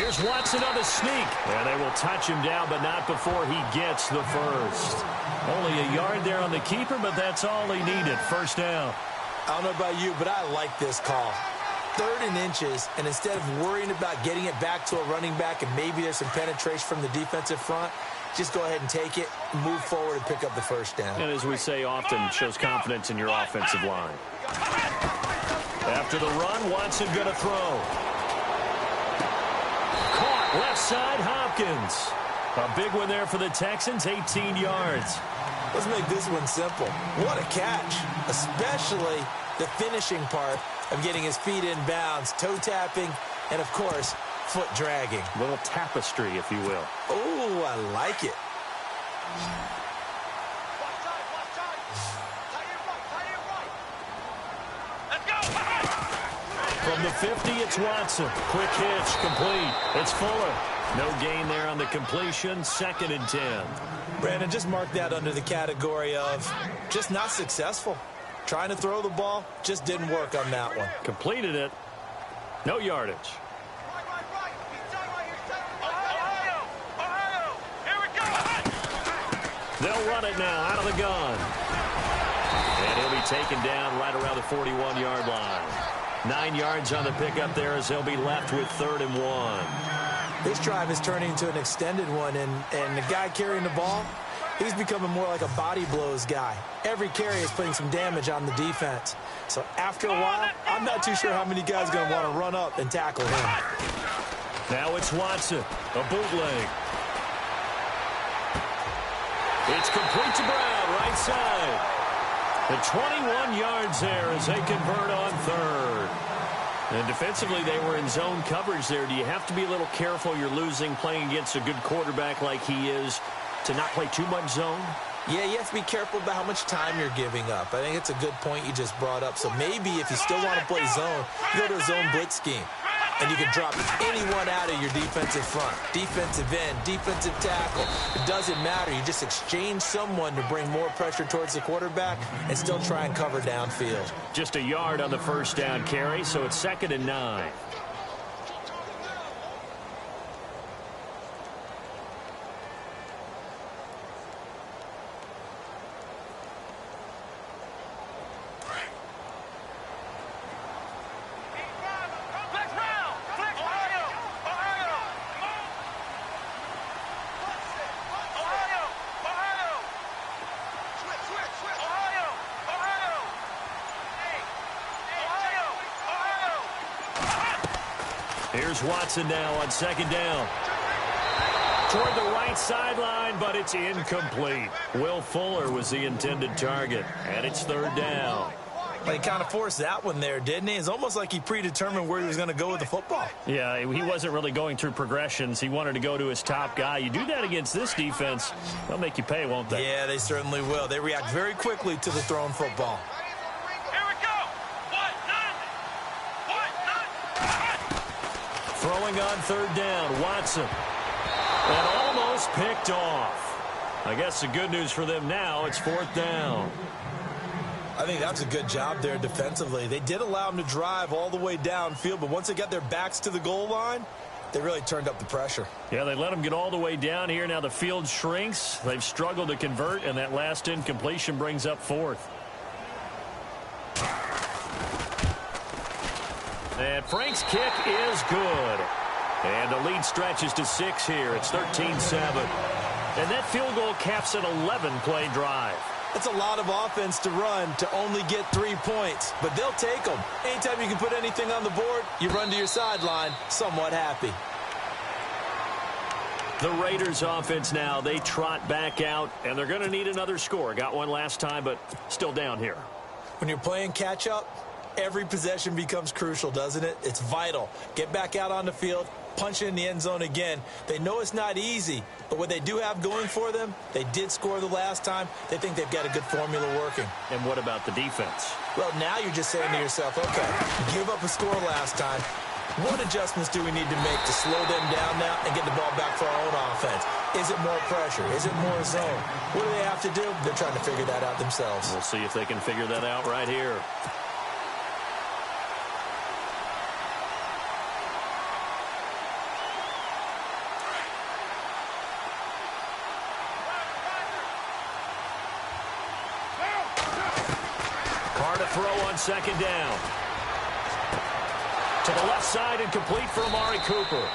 Here's Watson on the sneak. And they will touch him down, but not before he gets the first. Only a yard there on the keeper, but that's all he needed. First down. I don't know about you, but I like this call. 3rd and inches, and instead of worrying about getting it back to a running back and maybe there's some penetration from the defensive front, just go ahead and take it, move forward, and pick up the first down. And as we say often, shows confidence in your offensive line. After the run, Watson going to throw. Caught left side, Hopkins. A big one there for the Texans, 18 yards. Let's make this one simple. What a catch, especially the finishing part of getting his feet in bounds, toe tapping, and, of course, foot dragging. A little tapestry, if you will. Oh, I like it. From the 50, it's Watson. Quick hitch, complete. It's Fuller. No gain there on the completion. 2nd and 10. Brandon, just mark that under the category of just not successful. Trying to throw the ball, just didn't work on that one. Completed it. No yardage. They'll run it now out of the gun. And he'll be taken down right around the 41-yard line. 9 yards on the pickup there as they'll be left with 3rd and 1. This drive is turning into an extended one, and the guy carrying the ball, he's becoming more like a body blows guy. Every carry is putting some damage on the defense. So after a while, I'm not too sure how many guys are going to want to run up and tackle him. Now it's Watson, a bootleg. It's complete to Brown, right side. The 21 yards there as they convert on 3rd. And defensively, they were in zone coverage there. Do you have to be a little careful? You're losing playing against a good quarterback like he is to not play too much zone? Yeah, you have to be careful about how much time you're giving up. I think it's a good point you just brought up. So maybe if you still want to play zone, you go to a zone blitz scheme. And you can drop anyone out of your defensive front. Defensive end, defensive tackle. It doesn't matter. You just exchange someone to bring more pressure towards the quarterback and still try and cover downfield. Just a yard on the first down carry, so it's 2nd and 9. Here's Watson now on 2nd down. Toward the right sideline, but it's incomplete. Will Fuller was the intended target, and it's 3rd down. Well, he kind of forced that one there, didn't he? It's almost like he predetermined where he was going to go with the football. Yeah, he wasn't really going through progressions. He wanted to go to his top guy. You do that against this defense, they'll make you pay, won't they? Yeah, they certainly will. They react very quickly to the thrown football. Throwing on 3rd down, Watson. And almost picked off. I guess the good news for them now, it's 4th down. I think that's a good job there defensively. They did allow them to drive all the way downfield, but once they got their backs to the goal line, they really turned up the pressure. Yeah, they let them get all the way down here. Now the field shrinks. They've struggled to convert, and that last incompletion brings up 4th. And Frank's kick is good. And the lead stretches to 6 here. It's 13-7. And that field goal caps an 11-play drive. That's a lot of offense to run to only get 3 points, but they'll take them. Anytime you can put anything on the board, you run to your sideline somewhat happy. The Raiders offense now, they trot back out, and they're going to need another score. Got one last time, but still down here. When you're playing catch-up, every possession becomes crucial, doesn't it? It's vital. Get back out on the field, punch it in the end zone again. They know it's not easy, but what they do have going for them, they did score the last time. They think they've got a good formula working. And what about the defense? Well, now you're just saying to yourself, okay, give up a score last time. What adjustments do we need to make to slow them down now and get the ball back for our own offense? Is it more pressure? Is it more zone? What do they have to do? They're trying to figure that out themselves. We'll see if they can figure that out right here. throw on second down. To the left side and complete for Amari Cooper.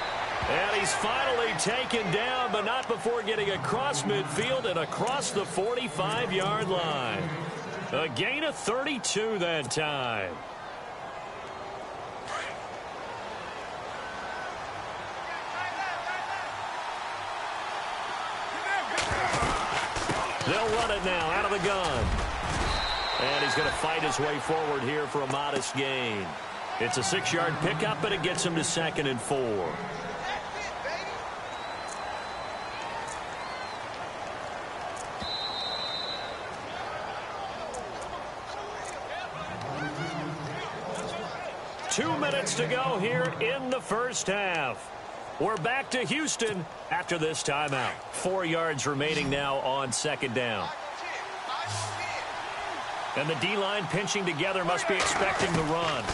And he's finally taken down, but not before getting across midfield and across the 45-yard line. A gain of 32 that time. They'll run it now out of the gun. And he's going to fight his way forward here for a modest gain. It's a 6-yard pickup, but it gets him to 2nd and 4. Two minutes to go here in the first half. We're back to Houston after this timeout. 4 yards remaining now on second down. And the D-line pinching together, must be expecting the run.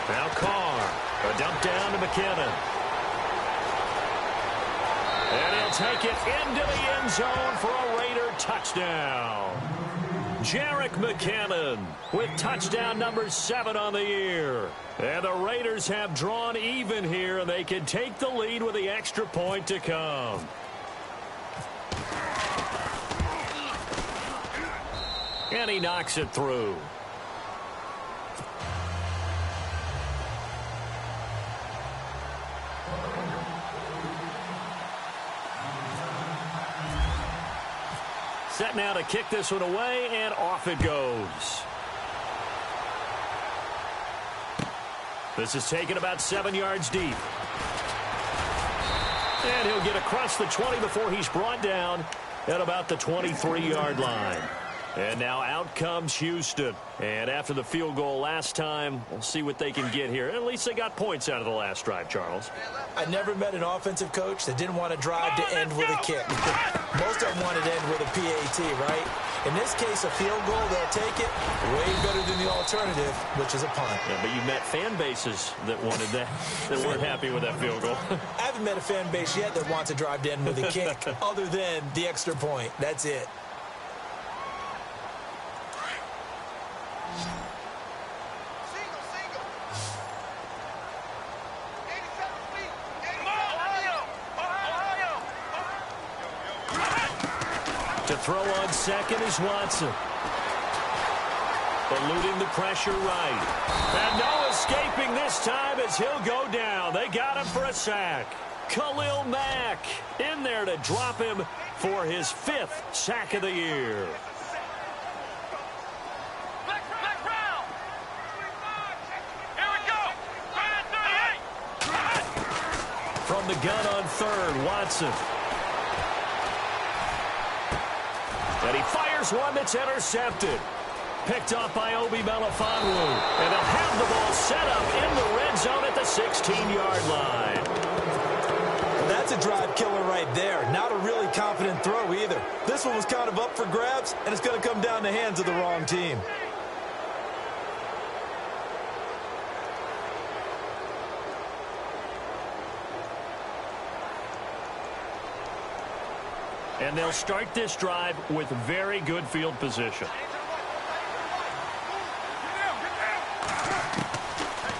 Now Carr, a dump down to McKinnon. And he'll take it into the end zone for a Raider touchdown. Jerick McKinnon with touchdown number 7 on the year. And the Raiders have drawn even here, and they can take the lead with the extra point to come. And he knocks it through. Set now to kick this one away, and off it goes. This is taken about 7 yards deep. And he'll get across the 20 before he's brought down at about the 23-yard line. And now out comes Houston. And after the field goal last time, we'll see what they can get here. At least they got points out of the last drive, Charles. I never met an offensive coach that didn't want to drive to end with a kick. Most of them wanted to end with a PAT, right? In this case, a field goal, they'll take it way better than the alternative, which is a punt. Yeah, but you met fan bases that wanted that, that weren't happy with that field goal. I haven't met a fan base yet that wants to drive to end with a kick other than the extra point. That's it. To throw on second is Watson. Eluding the pressure right. And no escaping this time as he'll go down. They got him for a sack. Khalil Mack in there to drop him for his 5th sack of the year. From the gun on third, Watson. And he fires one that's intercepted. Picked off by Obi Melifonwu. And they'll have the ball set up in the red zone at the 16-yard line. That's a drive killer right there. Not a really confident throw either. This one was kind of up for grabs, and it's going to come down the hands of the wrong team. And they'll start this drive with very good field position.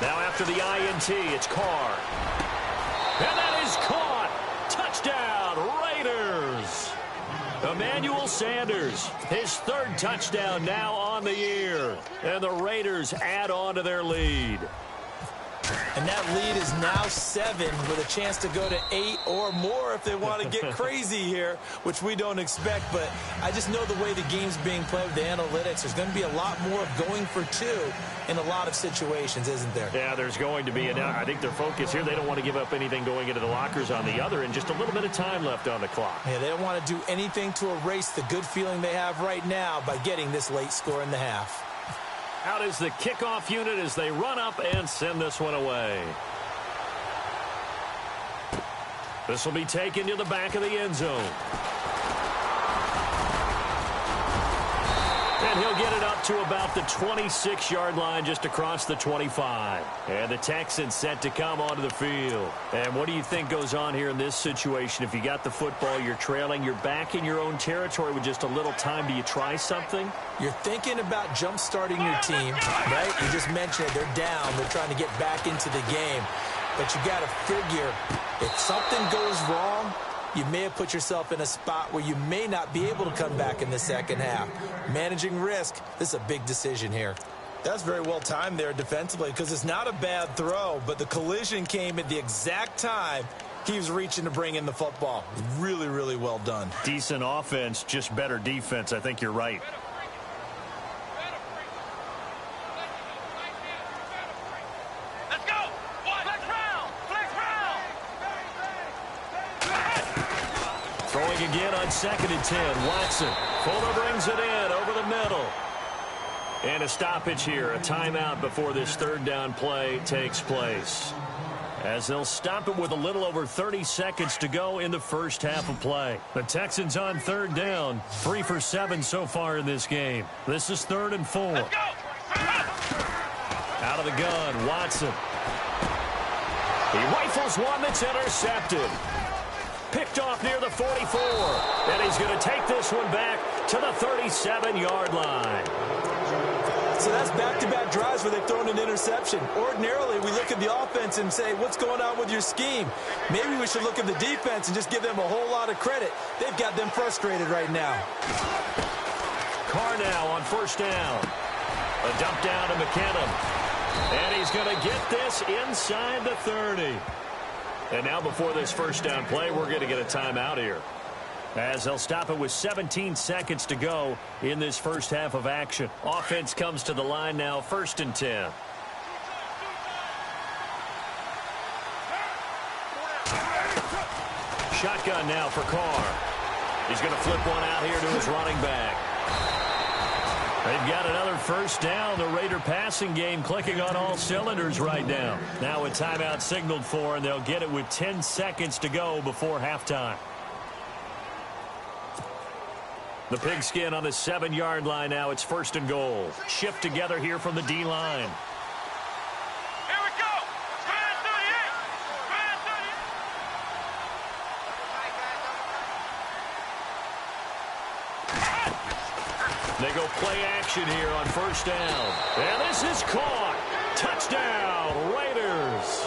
Now after the INT, it's Carr. And that is caught. Touchdown, Raiders. Emmanuel Sanders, his 3rd touchdown now on the year. And the Raiders add on to their lead. And that lead is now 7 with a chance to go to 8 or more if they want to get crazy here, which we don't expect. But I just know the way the game's being played with the analytics, there's going to be a lot more of going for 2 in a lot of situations, isn't there? Yeah, there's going to be. And I think their focus here, they don't want to give up anything going into the lockers on the other, and just a little bit of time left on the clock. Yeah, they don't want to do anything to erase the good feeling they have right now by getting this late score in the half. Out is the kickoff unit as they run up and send this one away. This will be taken to the back of the end zone. And he'll get it up to about the 26-yard line, just across the 25. And the Texans set to come onto the field. And what do you think goes on here in this situation? If you got the football, you're trailing, you're back in your own territory with just a little time. Do you try something? You're thinking about jump-starting your team, right? You just mentioned it. They're down. They're trying to get back into the game. But you got to figure, if something goes wrong, you may have put yourself in a spot where you may not be able to come back in the second half. Managing risk, this is a big decision here. That's very well timed there defensively, because it's not a bad throw, but the collision came at the exact time he was reaching to bring in the football. Really, really well done. Decent offense, just better defense. I think you're right. Throwing again on 2nd and 10. Watson. Fuller brings it in over the middle. And a stoppage here. A timeout before this third down play takes place. As they'll stop it with a little over 30 seconds to go in the first half of play. The Texans on third down. 3 for 7 so far in this game. This is 3rd and 4. Out of the gun, Watson. He rifles one that's intercepted. Picked off near the 44. And he's going to take this one back to the 37-yard line. So that's back-to-back drives where they've thrown an interception. Ordinarily, we look at the offense and say, what's going on with your scheme? Maybe we should look at the defense and just give them a whole lot of credit. They've got them frustrated right now. Carr now on first down. A dump down to McKinnon. And he's going to get this inside the 30. And now before this first down play, we're going to get a timeout here, as they'll stop it with 17 seconds to go in this first half of action. Offense comes to the line now, 1st and 10. Shotgun now for Carr. He's going to flip one out here to his running back. They've got another first down. The Raider passing game clicking on all cylinders right now. Now a timeout signaled for, and they'll get it with 10 seconds to go before halftime. The pigskin on the 7-yard line now. It's 1st and goal. Shift together here from the D-line. Here we go. They go play action here on first down. And this is caught. Touchdown, Raiders.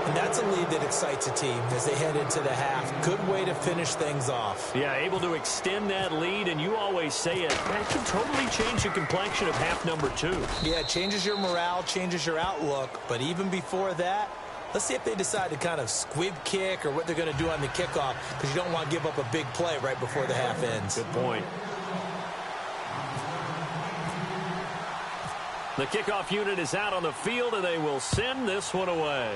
And that's a lead that excites a team as they head into the half. Good way to finish things off. Yeah, able to extend that lead, and you always say it. That can totally change the complexion of half number 2. Yeah, it changes your morale, changes your outlook. But even before that, let's see if they decide to kind of squib kick or what they're going to do on the kickoff, because you don't want to give up a big play right before the half ends. Good point. The kickoff unit is out on the field, and they will send this one away.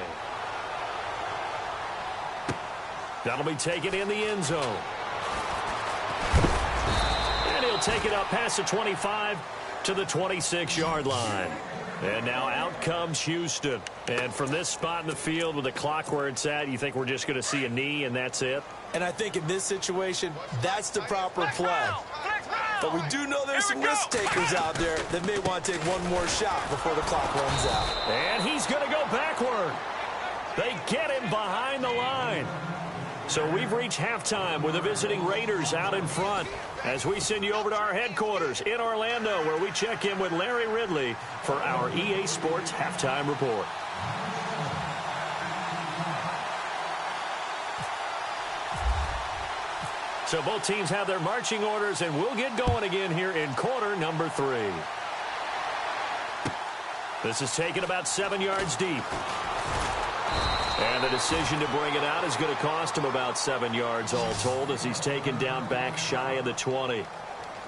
That'll be taken in the end zone. And he'll take it up past the 25 to the 26-yard line. And now out comes Houston. And from this spot in the field with the clock where it's at, you think we're just going to see a knee and that's it? And I think in this situation, that's the proper play. But we do know there's some risk takers out there that may want to take one more shot before the clock runs out. And he's going to go backward. They get him behind the line. So we've reached halftime with the visiting Raiders out in front as we send you over to our headquarters in Orlando, where we check in with Larry Ridley for our EA Sports Halftime Report. So both teams have their marching orders, and we'll get going again here in quarter number 3. This is taken about 7 yards deep. And the decision to bring it out is going to cost him about 7 yards all told, as he's taken down back shy of the 20.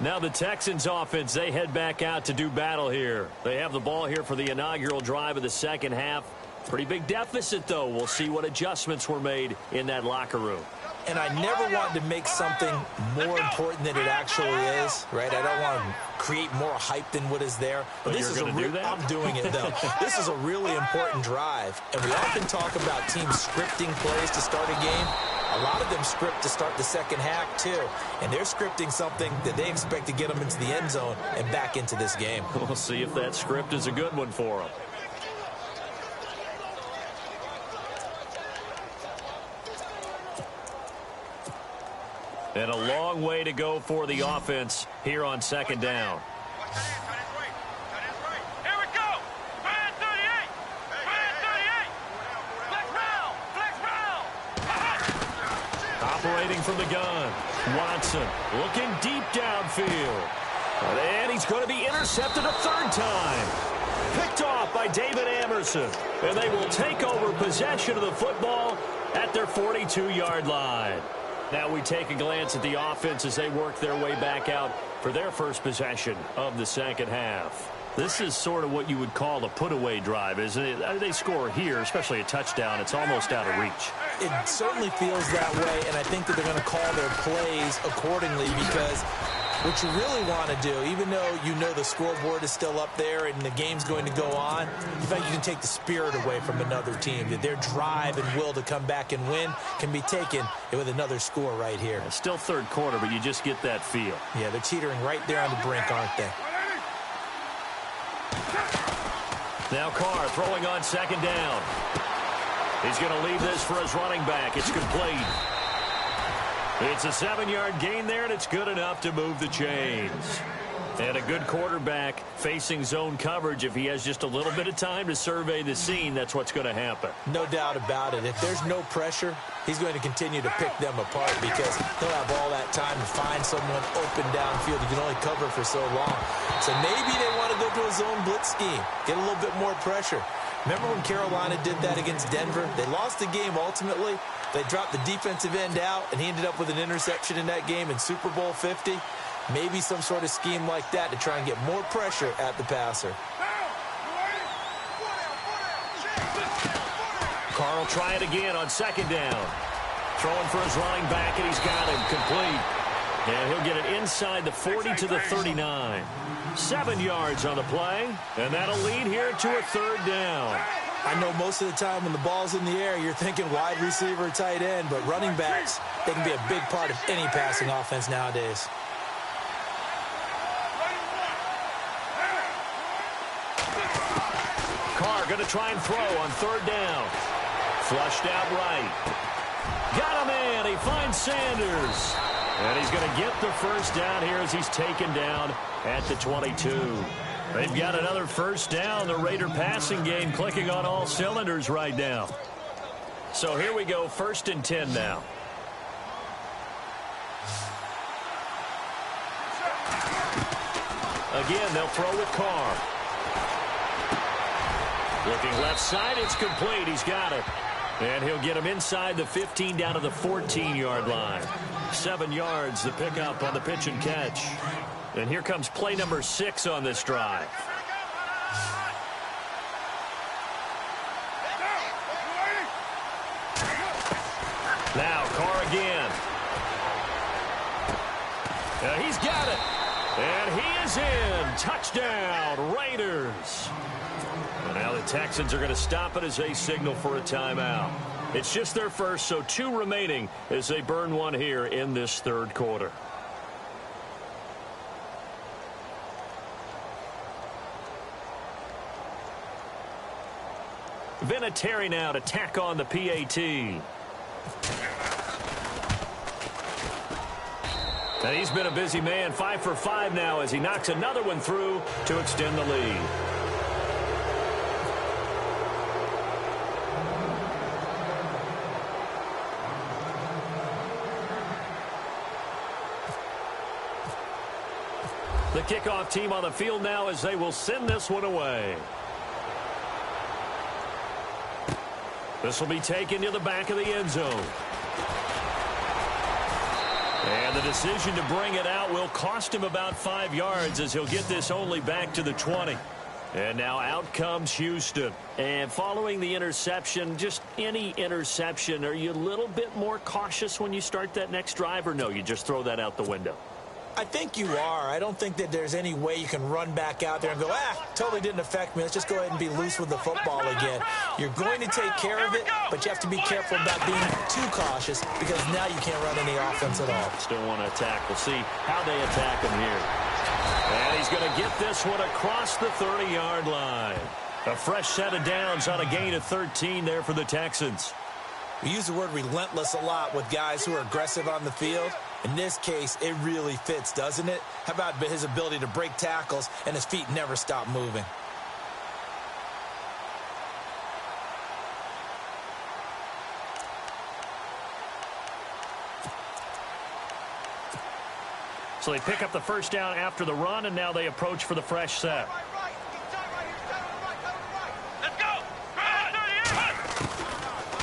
Now the Texans offense, they head back out to do battle here. They have the ball here for the inaugural drive of the second half. Pretty big deficit, though. We'll see what adjustments were made in that locker room. And I never want to make something more important than it actually is, right? I don't want to create more hype than what is there. But this is I'm doing it, though. This is a really important drive. And we often talk about teams scripting plays to start a game. A lot of them script to start the second half, too. And they're scripting something that they expect to get them into the end zone and back into this game. We'll see if that script is a good one for them. And a long way to go for the offense here on second down. Here we go. Man 38. Man 38. Flex round. Flex round. Operating from the gun. Watson looking deep downfield. And he's going to be intercepted a third time. Picked off by David Amerson. And they will take over possession of the football at their 42-yard line. Now we take a glance at the offense as they work their way back out for their first possession of the second half. This is sort of what you would call a put-away drive, isn't it? They score here, especially a touchdown. It's almost out of reach. It certainly feels that way, and I think that they're going to call their plays accordingly because what you really want to do, even though you know the scoreboard is still up there and the game's going to go on, you think you can take the spirit away from another team. That their drive and will to come back and win can be taken with another score right here. It's still third quarter, but you just get that feel. Yeah, they're teetering right there on the brink, aren't they? Now Carr throwing on second down. He's going to leave this for his running back. It's complete. It's a 7-yard gain there, and it's good enough to move the chains. And a good quarterback facing zone coverage. If he has just a little bit of time to survey the scene, that's what's going to happen. No doubt about it. If there's no pressure, he's going to continue to pick them apart because he'll have all that time to find someone open downfield. He can only cover for so long. So maybe they want to go to a zone blitz scheme, get a little bit more pressure. Remember when Carolina did that against Denver? They lost the game ultimately. They dropped the defensive end out, and he ended up with an interception in that game in Super Bowl 50. Maybe some sort of scheme like that to try and get more pressure at the passer. Carr will try it again on second down. Throwing for his running back, and he's got him complete. And he'll get it inside the 40 to the 39. 7 yards on the play, and that'll lead here to a third down. I know most of the time when the ball's in the air, you're thinking wide receiver, tight end, but running backs, they can be a big part of any passing offense nowadays. Carr going to try and throw on third down. Flushed out right. Got him in. He finds Sanders. And he's going to get the first down here as he's taken down at the 22. They've got another first down. The Raider passing game clicking on all cylinders right now. So here we go, 1st and 10 now. Again, they'll throw with Carr. Looking left side, it's complete. He's got it. And he'll get him inside the 15 down to the 14-yard line. 7 yards, the pickup on the pitch and catch. And here comes play number 6 on this drive. Now Carr again. He's got it. And he is in. Touchdown, Raiders. And now the Texans are going to stop it as they signal for a timeout. It's just their first, so 2 remaining as they burn one here in this third quarter. Vinatieri now to tack on the PAT. And he's been a busy man, 5 for 5 now as he knocks another one through to extend the lead. The kickoff team on the field now as they will send this one away. This will be taken to the back of the end zone. And the decision to bring it out will cost him about 5 yards as he'll get this only back to the 20. And now out comes Houston. And following the interception, just any interception, are you a little bit more cautious when you start that next drive, or no, you just throw that out the window? I think you are. I don't think that there's any way you can run back out there and go, totally didn't affect me. Let's just go ahead and be loose with the football again. You're going to take care of it, but you have to be careful about being too cautious because now you can't run any offense at all. Still want to attack. We'll see how they attack him here. And he's going to get this one across the 30-yard line. A fresh set of downs on a gain of 13 there for the Texans. We use the word relentless a lot with guys who are aggressive on the field. In this case, it really fits, doesn't it? How about his ability to break tackles and his feet never stop moving? So they pick up the first down after the run, and now they approach for the fresh set. Let's go.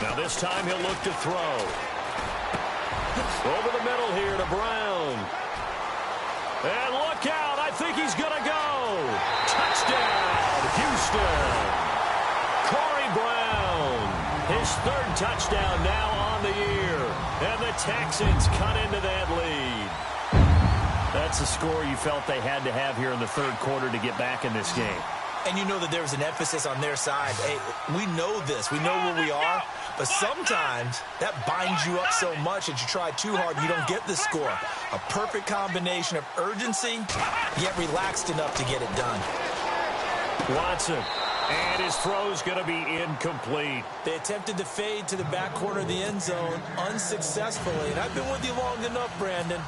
Now this time he'll look to throw. Over the middle here to Brown. And look out. I think he's going to go. Touchdown, Houston. Corey Brown. His third touchdown now on the year. And the Texans cut into that lead. That's a score you felt they had to have here in the third quarter to get back in this game. And you know that there was an emphasis on their side. Hey, we know this. We know where we are. But sometimes that binds you up so much that you try too hard and you don't get the score. A perfect combination of urgency, yet relaxed enough to get it done. Watson. And his throw's going to be incomplete. They attempted to fade to the back corner of the end zone unsuccessfully. And I've been with you long enough, Brandon.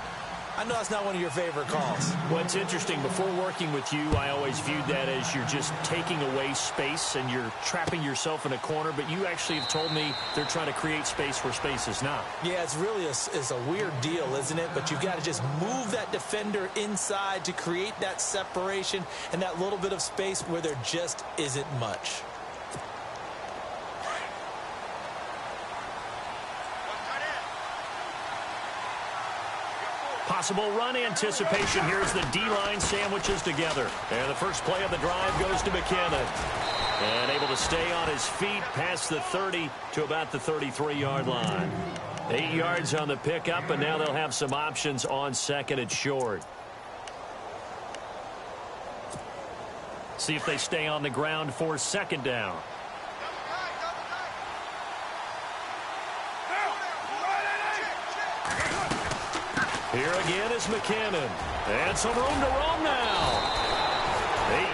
I know that's not one of your favorite calls. What's interesting, before working with you, I always viewed that as you're just taking away space and you're trapping yourself in a corner, but you actually have told me they're trying to create space where space is not. Yeah, it's really a weird deal, isn't it? But you've got to just move that defender inside to create that separation and that little bit of space where there just isn't much. Possible run anticipation. Here's the D-line sandwiches together. And the first play of the drive goes to McKinnon. And able to stay on his feet past the 30 to about the 33-yard line. 8 yards on the pickup, and now they'll have some options on second and short. See if they stay on the ground for second down. Here again is McKinnon. And some room to roam now.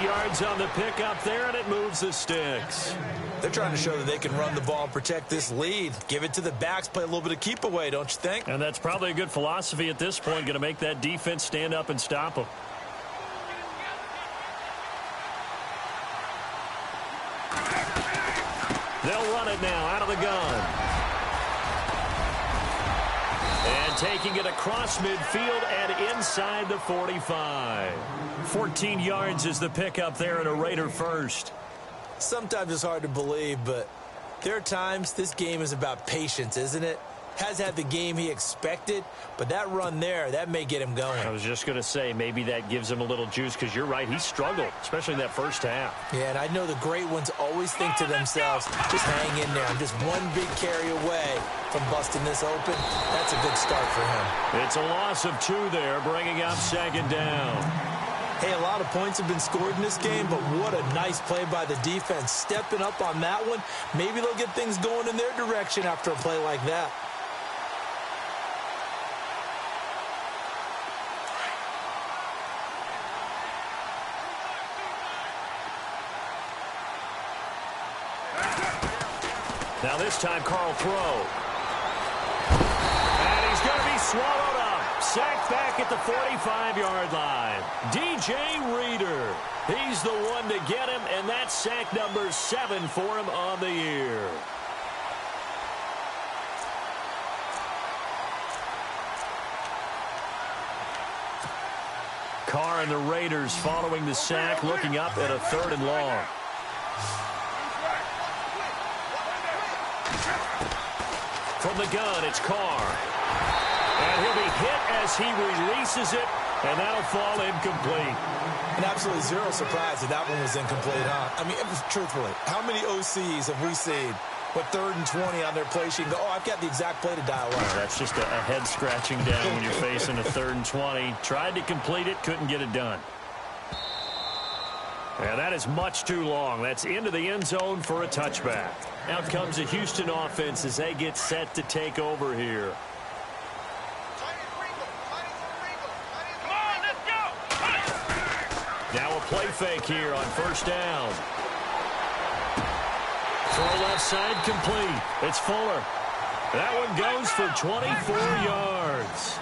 8 yards on the pickup there, and it moves the sticks. They're trying to show that they can run the ball and protect this lead. Give it to the backs, play a little bit of keep away, don't you think? And that's probably a good philosophy at this point, going to make that defense stand up and stop them. They'll run it now out of the gun. And taking it across midfield and inside the 45. 14 yards is the pickup there and a Raider first. Sometimes it's hard to believe, but there are times this game is about patience, isn't it? Has had the game he expected, but that run there, that may get him going. I was just going to say, maybe that gives him a little juice, because you're right, he struggled, especially in that first half. Yeah, and I know the great ones always think to themselves, just hang in there. I'm just one big carry away from busting this open. That's a good start for him. It's a loss of 2 there, bringing up second down. Hey, a lot of points have been scored in this game, but what a nice play by the defense. Stepping up on that one, maybe they'll get things going in their direction after a play like that. Now this time, Carl throw. And he's going to be swallowed up. Sacked back at the 45-yard line. DJ Reader. He's the one to get him, and that's sack number 7 for him on the year. Carr and the Raiders following the sack, looking up at a 3rd and long. From the gun, it's Carr. And he'll be hit as he releases it, and that'll fall incomplete. And absolutely zero surprise that that one was incomplete, huh? I mean, truthfully, how many OCs have we seen With 3rd and 20 on their play sheet and go, oh, I've got the exact play to dial up. That's just a head scratching down when you're facing a 3rd and 20. Tried to complete it, couldn't get it done. And that is much too long. That's into the end zone for a touchback. Out comes the Houston offense as they get set to take over here. Come on, let's go. Now a play fake here on 1st down. Throw left side complete. It's Fuller. That one goes for 24 yards.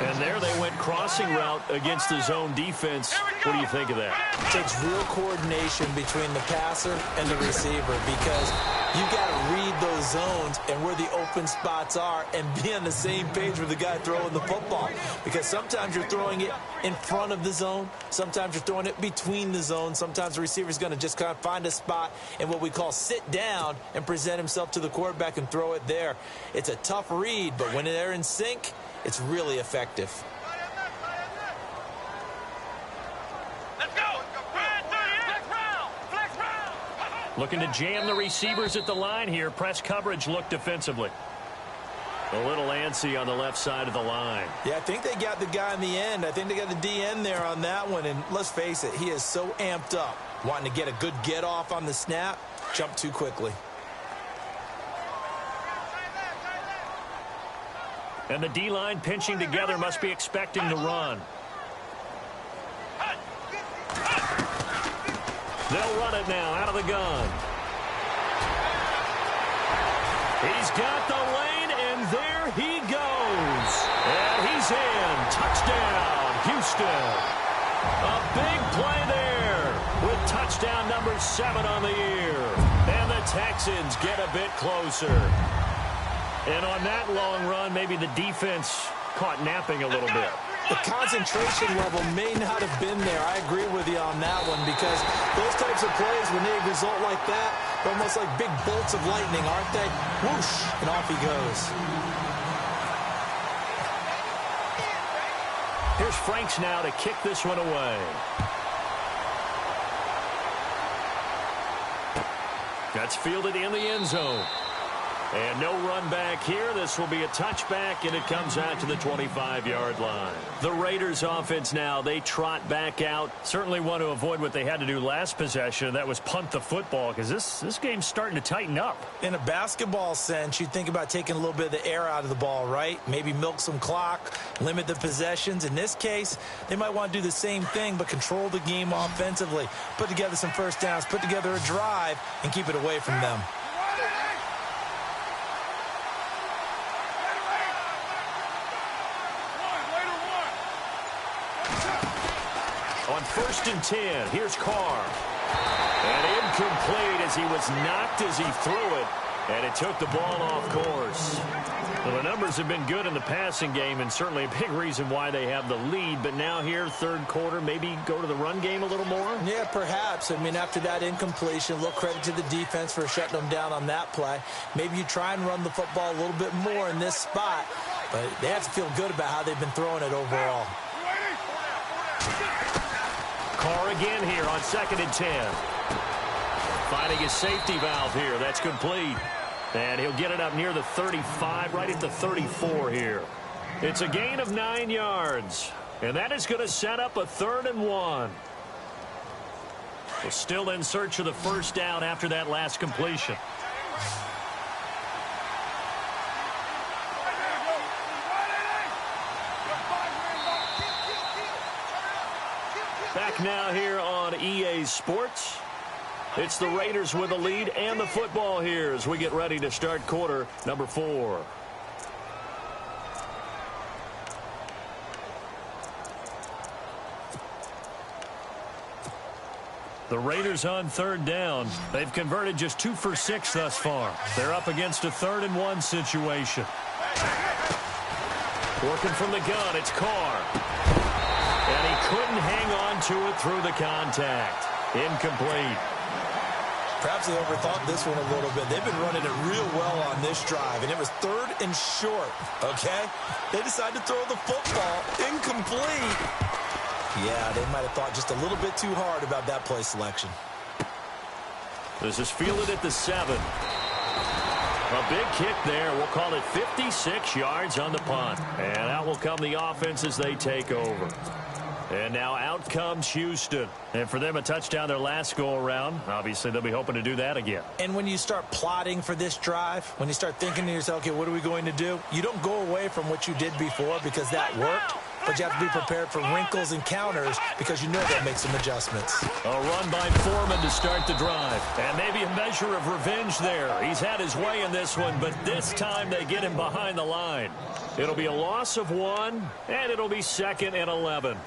And there they went crossing route against the zone defense. What do you think of that? It takes real coordination between the passer and the receiver because you've got to read those zones and where the open spots are and be on the same page with the guy throwing the football. Because sometimes you're throwing it in front of the zone. Sometimes you're throwing it between the zones. Sometimes the receiver's going to just kind of find a spot and what we call sit down and present himself to the quarterback and throw it there. It's a tough read, but when they're in sync, it's really effective. Let's go. Flex round. Flex round. Looking to jam the receivers at the line here. Press coverage look defensively. A little antsy on the left side of the line. Yeah, I think they got the guy in the end. I think they got the DN there on that one. And let's face it, he is so amped up. Wanting to get a good get off on the snap, jump too quickly. And the D-line pinching together must be expecting to run. They'll run it now out of the gun. He's got the lane, and there he goes. And he's in. Touchdown, Houston. A big play there with touchdown number 7 on the year. And the Texans get a bit closer. And on that long run, maybe the defense caught napping a little bit. The concentration level may not have been there. I agree with you on that one because those types of plays, when they result like that, they're almost like big bolts of lightning, aren't they? Whoosh, and off he goes. Here's Franks now to kick this one away. That's fielded in the end zone. And no run back here. This will be a touchback, and it comes out to the 25-yard line. The Raiders offense now, they trot back out. Certainly want to avoid what they had to do last possession. That was punt the football because this game's starting to tighten up. In a basketball sense, you think about taking a little bit of the air out of the ball, right? Maybe milk some clock, limit the possessions. In this case, they might want to do the same thing but control the game offensively. Put together some first downs, put together a drive, and keep it away from them. On 1st and 10, here's Carr. And incomplete as he was knocked as he threw it. And it took the ball off course. Well, the numbers have been good in the passing game and certainly a big reason why they have the lead. But now here, 3rd quarter, maybe go to the run game a little more? Yeah, perhaps. I mean, after that incompletion, a little credit to the defense for shutting them down on that play. Maybe you try and run the football a little bit more in this spot. But they have to feel good about how they've been throwing it overall. Carr again here on 2nd and 10. Finding his safety valve here. That's complete. And he'll get it up near the 35, right at the 34 here. It's a gain of 9 yards. And that is going to set up a 3rd and 1. We're still in search of the first down after that last completion. Back now here on EA Sports. It's the Raiders with the lead and the football here as we get ready to start quarter number 4. The Raiders on 3rd down. They've converted just 2 for 6 thus far. They're up against a 3rd and 1 situation. Working from the gun, it's Carr. And he couldn't hang on to it through the contact. Incomplete. Perhaps they overthought this one a little bit. They've been running it real well on this drive, and it was 3rd and short, okay? They decided to throw the football incomplete. Yeah, they might have thought just a little bit too hard about that play selection. This is fielded at the 7. A big kick there. We'll call it 56 yards on the punt. And out will come the offense as they take over. And now out comes Houston. And for them, a touchdown their last go-around. Obviously, they'll be hoping to do that again. And when you start plotting for this drive, when you start thinking to yourself, okay, what are we going to do? You don't go away from what you did before because that worked. But you have to be prepared for wrinkles and counters because you know they'll make some adjustments. A run by Foreman to start the drive. And maybe a measure of revenge there. He's had his way in this one, but this time they get him behind the line. It'll be a loss of 1, and it'll be 2nd and 11.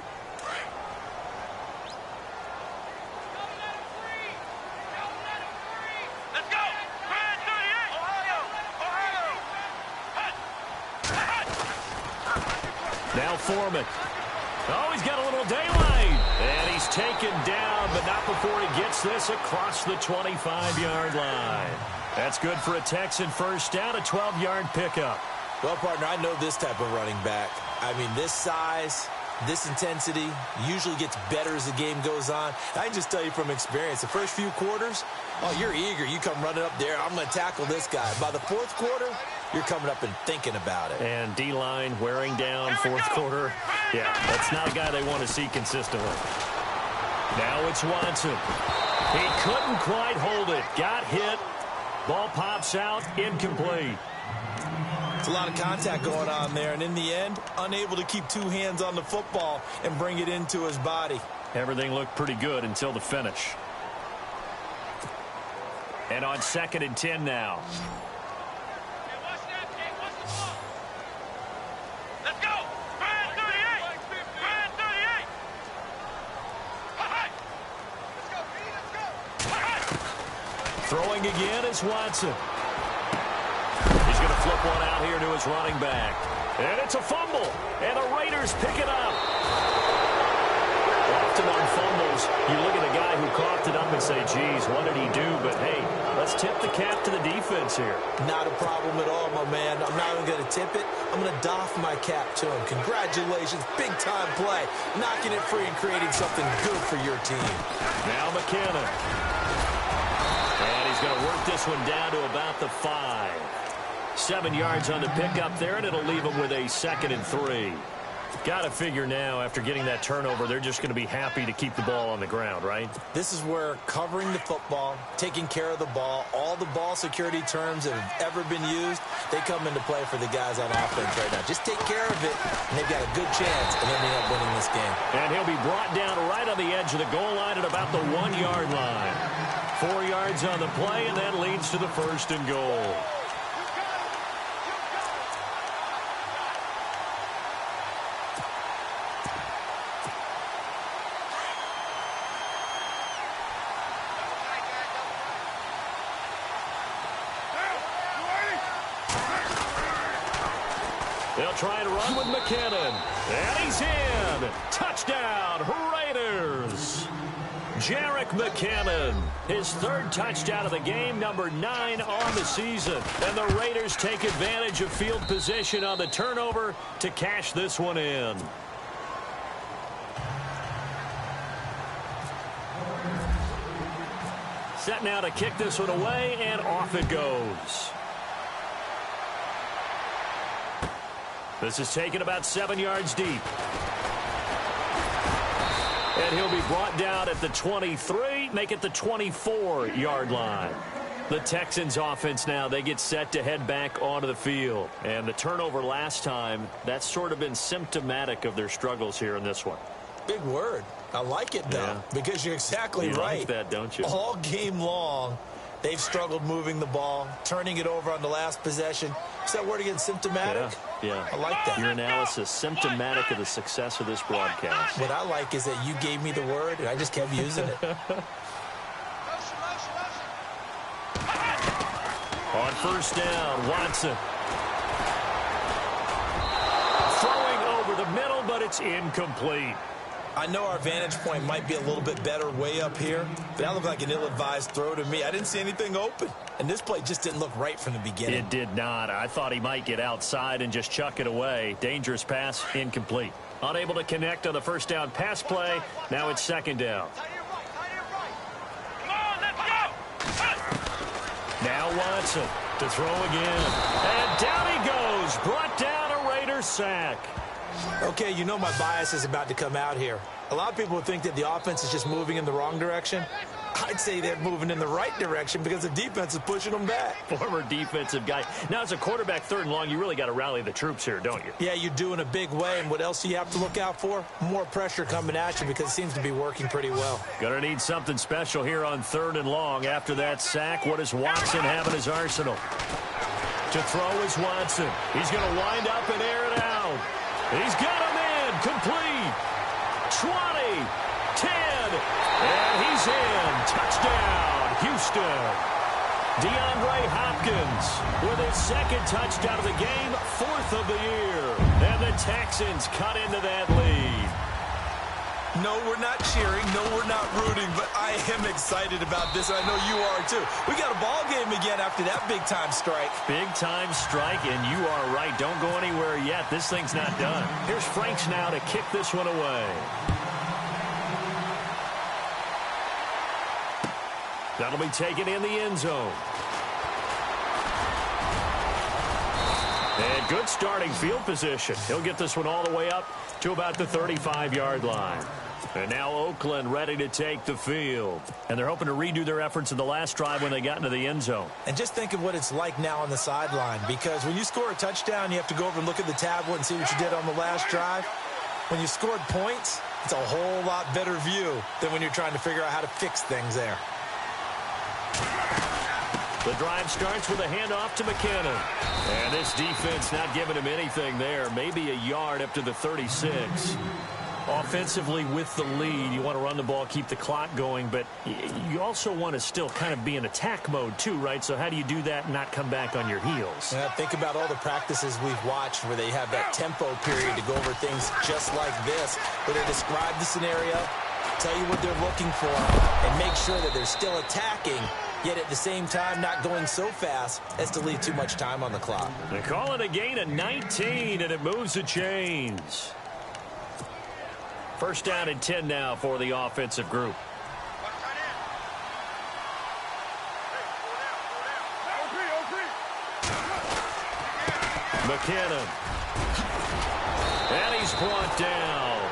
Now Foreman. Oh, he's got a little daylight. And he's taken down, but not before he gets this across the 25-yard line. That's good for a Texan first down, a 12-yard pickup. Well, partner, I know this type of running back. I mean, this size, this intensity usually gets better as the game goes on. I can just tell you from experience, the first few quarters, oh, you're eager. You come running up there, I'm going to tackle this guy. By the fourth quarter, you're coming up and thinking about it. And D-line wearing down fourth quarter. Yeah, that's not a guy they want to see consistently. Now it's Watson. He couldn't quite hold it. Got hit. Ball pops out. Incomplete. It's a lot of contact going on there, and in the end, unable to keep 2 hands on the football and bring it into his body. Everything looked pretty good until the finish. And on 2nd and 10 now. Throwing again is Watson. He's going to flip one out here to his running back. And it's a fumble. And the Raiders pick it up. Often on fumbles, you look at the guy who coughed it up and say, geez, what did he do? But, hey, let's tip the cap to the defense here. Not a problem at all, my man. I'm not even going to tip it. I'm going to doff my cap to him. Congratulations. Big-time play. Knocking it free and creating something good for your team. Now McKinnon. And he's going to work this one down to about the 5. 7 yards on the pickup there, and it'll leave him with a 2nd and 3. Got to figure now, after getting that turnover, they're just going to be happy to keep the ball on the ground, right? This is where covering the football, taking care of the ball, all the ball security terms that have ever been used, they come into play for the guys on offense right now. Just take care of it, and they've got a good chance of ending up winning this game. And he'll be brought down right on the edge of the goal line at about the 1-yard line. 4 yards on the play, and that leads to the 1st and goal. They'll try and run with McKinnon. And he's in. Touchdown, Raiders. Jerick McKinnon, his 3rd touchdown of the game, number 9 on the season. And the Raiders take advantage of field position on the turnover to cash this one in. Set now to kick this one away, and off it goes. This is taken about 7 yards deep. And he'll be brought down at the 23, make it the 24-yard line. The Texans offense now, they get set to head back onto the field. And the turnover last time, that's sort of been symptomatic of their struggles here in this one. Big word. I like it, though, because you're exactly right. You like that, don't you? All game long, they've struggled moving the ball, turning it over on the last possession. Is that word again, symptomatic? Yeah. I like that. Your analysis, symptomatic of the success of this broadcast. What I like is that you gave me the word, and I just kept using it. On 1st down, Watson. Throwing over the middle, but it's incomplete. I know our vantage point might be a little bit better way up here, but that looked like an ill-advised throw to me. I didn't see anything open, and this play just didn't look right from the beginning. It did not. I thought he might get outside and just chuck it away. Dangerous pass, incomplete. Unable to connect on the 1st down pass play. Now it's 2nd down. Now Watson. To throw again. And down he goes. Brought down a Raider sack. Okay, you know my bias is about to come out here. A lot of people would think that the offense is just moving in the wrong direction. I'd say they're moving in the right direction because the defense is pushing them back. Former defensive guy. Now, as a quarterback, 3rd and long, you really got to rally the troops here, don't you? Yeah, you do in a big way. And what else do you have to look out for? More pressure coming at you because it seems to be working pretty well. Gonna need something special here on 3rd and long. After that sack, what does Watson have in his arsenal? To throw is Watson. He's going to wind up and air it out. He's got him in. Complete. 20. 10. And he's in. Touchdown, Houston. DeAndre Hopkins with his 2nd touchdown of the game, 4th of the year. And the Texans cut into that lead. No, we're not cheering. No, we're not rooting. But I am excited about this. I know you are, too. We got a ball game again after that big-time strike. Big-time strike, and you are right. Don't go anywhere yet. This thing's not done. Here's Franks now to kick this one away. That'll be taken in the end zone. And good starting field position. He'll get this one all the way up to about the 35-yard line. And now Oakland ready to take the field. And they're hoping to redo their efforts in the last drive when they got into the end zone. And just think of what it's like now on the sideline, because when you score a touchdown, you have to go over and look at the tablet and see what you did on the last drive. When you scored points, it's a whole lot better view than when you're trying to figure out how to fix things there. The drive starts with a handoff to McKinnon. And this defense not giving him anything there. Maybe a yard up to the 36. Offensively with the lead, you want to run the ball, keep the clock going, but you also want to still kind of be in attack mode too, right? So how do you do that and not come back on your heels? Yeah, think about all the practices we've watched where they have that tempo period to go over things just like this, where they describe the scenario, tell you what they're looking for, and make sure that they're still attacking, yet at the same time not going so fast as to leave too much time on the clock. They call it a gain of 19, and it moves the chains. 1st down and 10 now for the offensive group. McKinnon. And he's brought down.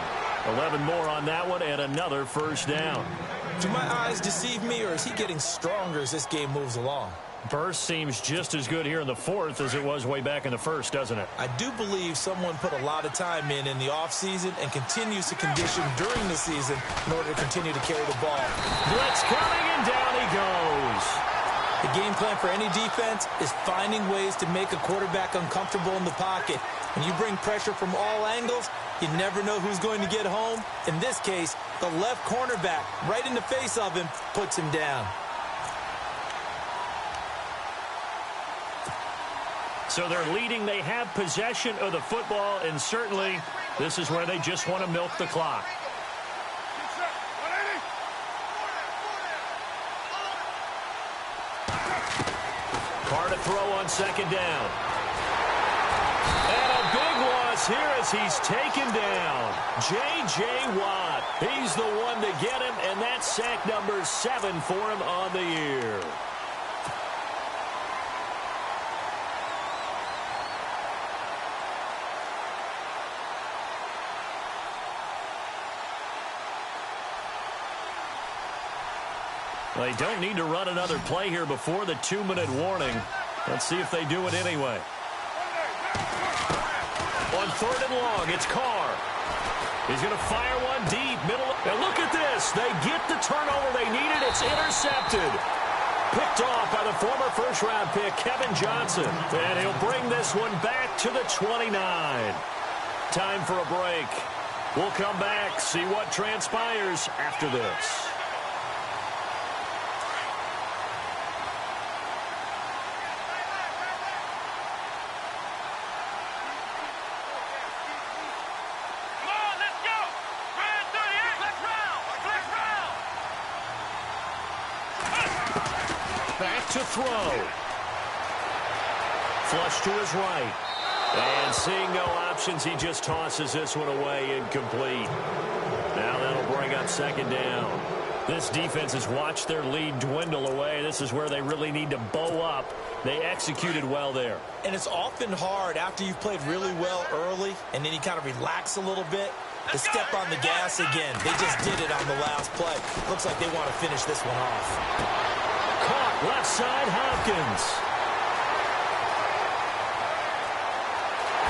11 more on that one and another 1st down. Do my eyes deceive me, or is he getting stronger as this game moves along? Burst seems just as good here in the 4th as it was way back in the 1st, doesn't it? I do believe someone put a lot of time in the offseason and continues to condition during the season in order to continue to carry the ball. Blitz coming, and down he goes. The game plan for any defense is finding ways to make a quarterback uncomfortable in the pocket. When you bring pressure from all angles, you never know who's going to get home. In this case, the left cornerback, right in the face of him, puts him down. So they're leading. They have possession of the football, and certainly this is where they just want to milk the clock. Carr to throw on 2nd down. And a big loss here as he's taken down. J.J. Watt. He's the one to get him, and that's sack number 7 for him on the year. They don't need to run another play here before the 2-minute warning. Let's see if they do it anyway. On 3rd and long, it's Carr. He's going to fire one deep, middle. And look at this. They get the turnover they needed. It's intercepted. Picked off by the former 1st-round pick, Kevin Johnson. And he'll bring this one back to the 29. Time for a break. We'll come back, see what transpires after this. To throw. Flush to his right. And seeing no options, he just tosses this one away, incomplete. Now that'll bring up 2nd down. This defense has watched their lead dwindle away. This this is where they really need to bow up. They executed well there. And it's often hard after you've played really well early and then you kind of relax a little bit to step on the gas again. They just did it on the last play. Looks like they want to finish this one off. Caught left side, Hopkins.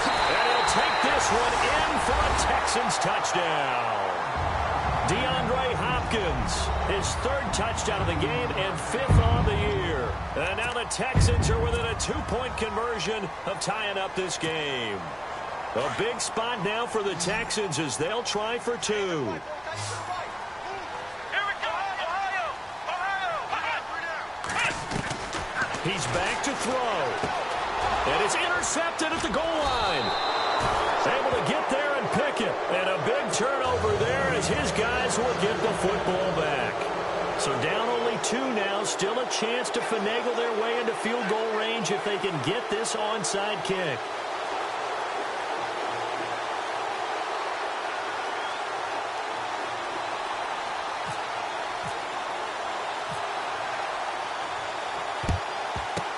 And he'll take this one in for a Texans touchdown. DeAndre Hopkins, his third touchdown of the game and fifth on the year. And now the Texans are within a 2-point conversion of tying up this game. A big spot now for the Texans as they'll try for 2. Here we go, Ohio! He's back to throw. And it's intercepted at the goal line. Able to get there and pick it. And a big turnover there as his guys will get the football back. So down only 2 now. Still a chance to finagle their way into field goal range if they can get this onside kick.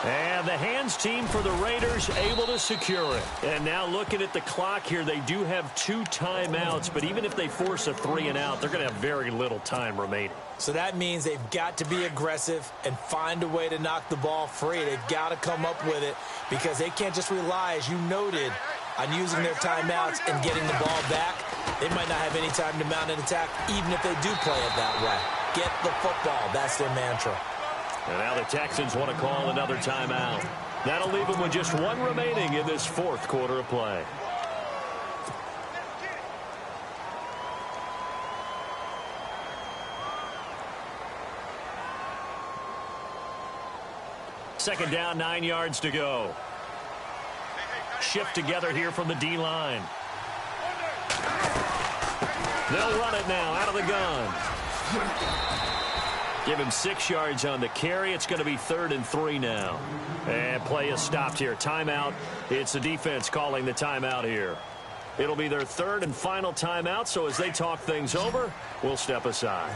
And the hands team for the Raiders able to secure it. And now looking at the clock here, they do have 2 timeouts, but even if they force a 3-and-out, they're going to have very little time remaining. So that means they've got to be aggressive and find a way to knock the ball free. They've got to come up with it because they can't just rely, as you noted, on using their timeouts and getting the ball back. They might not have any time to mount an attack, even if they do play it that way. Get the football. That's their mantra. And now the Texans want to call another timeout. That'll leave them with just 1 remaining in this 4th quarter of play. Second down, 9 yards to go. Shift together here from the D-line. They'll run it now out of the gun. Give him 6 yards on the carry. It's going to be 3rd and 3 now. And play is stopped here. Timeout. It's the defense calling the timeout here. It'll be their 3rd and final timeout, so as they talk things over, we'll step aside.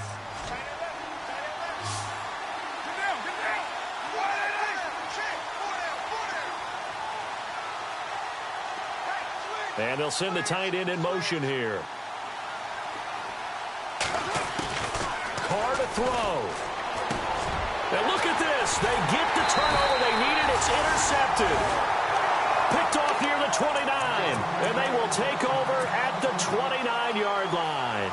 And they'll send the tight end in motion here. Carr to throw. And look at this. They get the turnover they needed. It's intercepted. Picked off near the 29. And they will take over at the 29-yard line.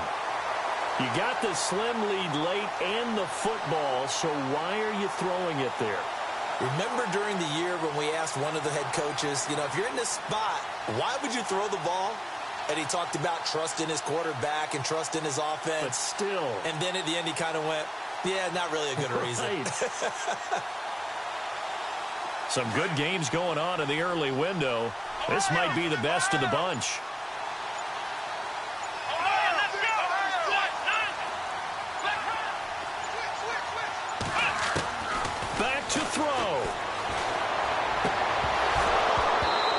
You got the slim lead late and the football, so why are you throwing it there? Remember during the year when we asked one of the head coaches, you know, if you're in this spot, why would you throw the ball? And he talked about trust in his quarterback and trust in his offense. But still. And then at the end he kind of went, yeah, not really a good reason. Some good games going on in the early window. This might be the best of the bunch. Back to throw.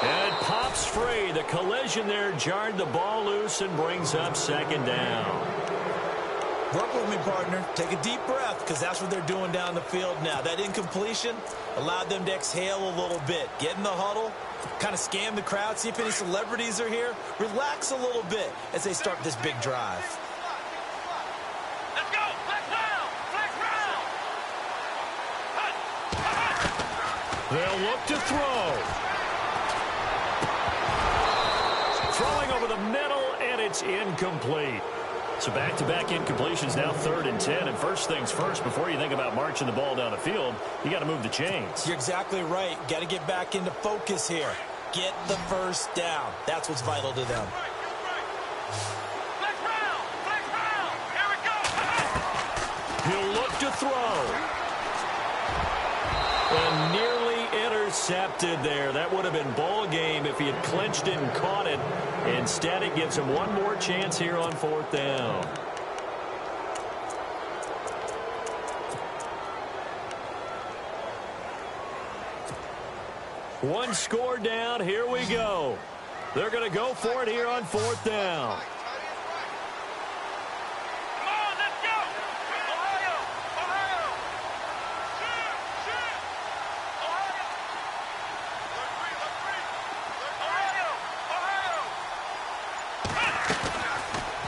And it pops free. The collision there jarred the ball loose and brings up 2nd down. Work with me, partner. Take a deep breath because that's what they're doing down the field now. That incompletion allowed them to exhale a little bit. Get in the huddle, kind of scan the crowd, see if any celebrities are here. Relax a little bit as they start this big drive. Let's go! Flex round! Flex round! They'll look to throw. Throwing over the middle, and it's incomplete. So back-to-back incompletions, now 3rd and 10. And first things first, before you think about marching the ball down the field, you got to move the chains. You're exactly right. Got to get back into focus here. Get the first down. That's what's vital to them. Flex round! Flex round! Here we go! He'll look to throw. And nearly intercepted there. That would have been ball game if he had clinched it and caught it. Instead, it gives him one more chance here on 4th down. One score down. Here we go. They're going to go for it here on 4th down. Come on, let's go! Ohio! Ohio!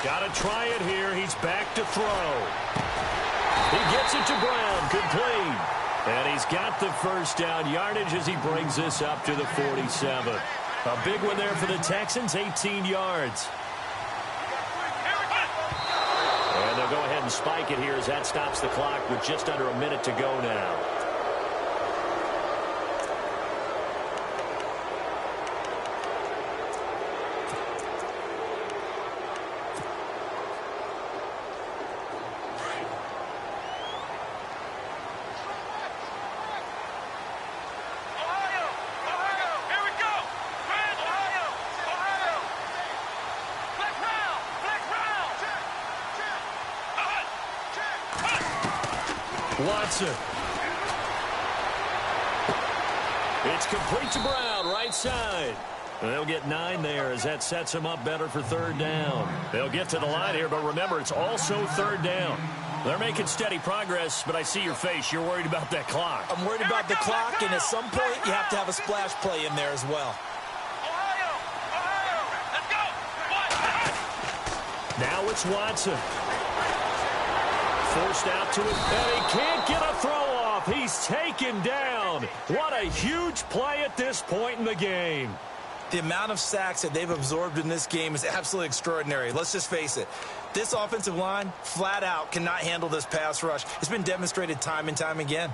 Got to try it here. He's back to throw. He gets it to Brown, complete. And he's got the first down yardage as he brings this up to the 47. A big one there for the Texans, 18 yards. And they'll go ahead and spike it here as that stops the clock with just under a minute to go now. Watson. It's complete to Brown, right side. And they'll get 9 there as that sets them up better for third down. They'll get to the line here, but remember, it's also third down. They're making steady progress, but I see your face. You're worried about that clock. I'm worried about the clock, and at some point, you have to have a splash play in there as well. Now it's Watson. Forced out to it, and he can't get a throw off. He's taken down. What a huge play at this point in the game. The amount of sacks that they've absorbed in this game is absolutely extraordinary. Let's just face it. This offensive line, flat out, cannot handle this pass rush. It's been demonstrated time and time again.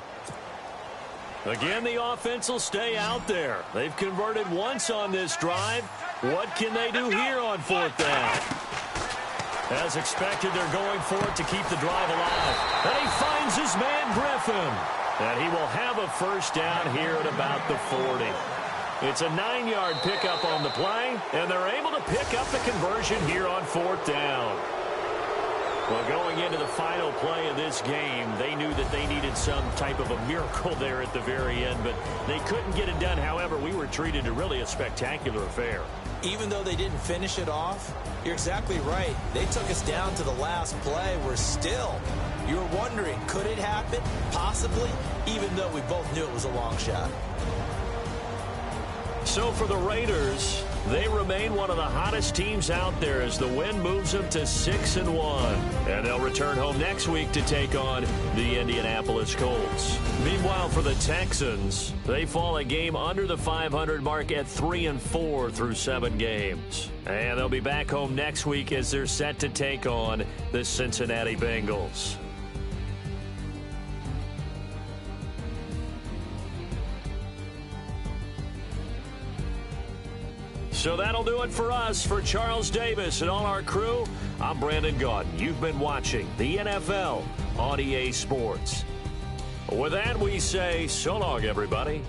Again, the offense will stay out there. They've converted once on this drive. What can they do here on fourth down? As expected, they're going for it to keep the drive alive. And he finds his man, Griffin. And he will have a first down here at about the 40. It's a 9-yard pickup on the play, and they're able to pick up the conversion here on fourth down. Well, going into the final play of this game, they knew that they needed some type of a miracle there at the very end, but they couldn't get it done. However, we were treated to really a spectacular affair. Even though they didn't finish it off, you're exactly right. They took us down to the last play. We're still, you were wondering, could it happen? Possibly, even though we both knew it was a long shot. So for the Raiders, they remain one of the hottest teams out there as the win moves them to 6-1. And they'll return home next week to take on the Indianapolis Colts. Meanwhile, for the Texans, they fall a game under the 500 mark at 3-4 through 7 games. And they'll be back home next week as they're set to take on the Cincinnati Bengals. So that'll do it for us. For Charles Davis and all our crew, I'm Brandon Gaudin. You've been watching the NFL on EA Sports. With that, we say so long, everybody.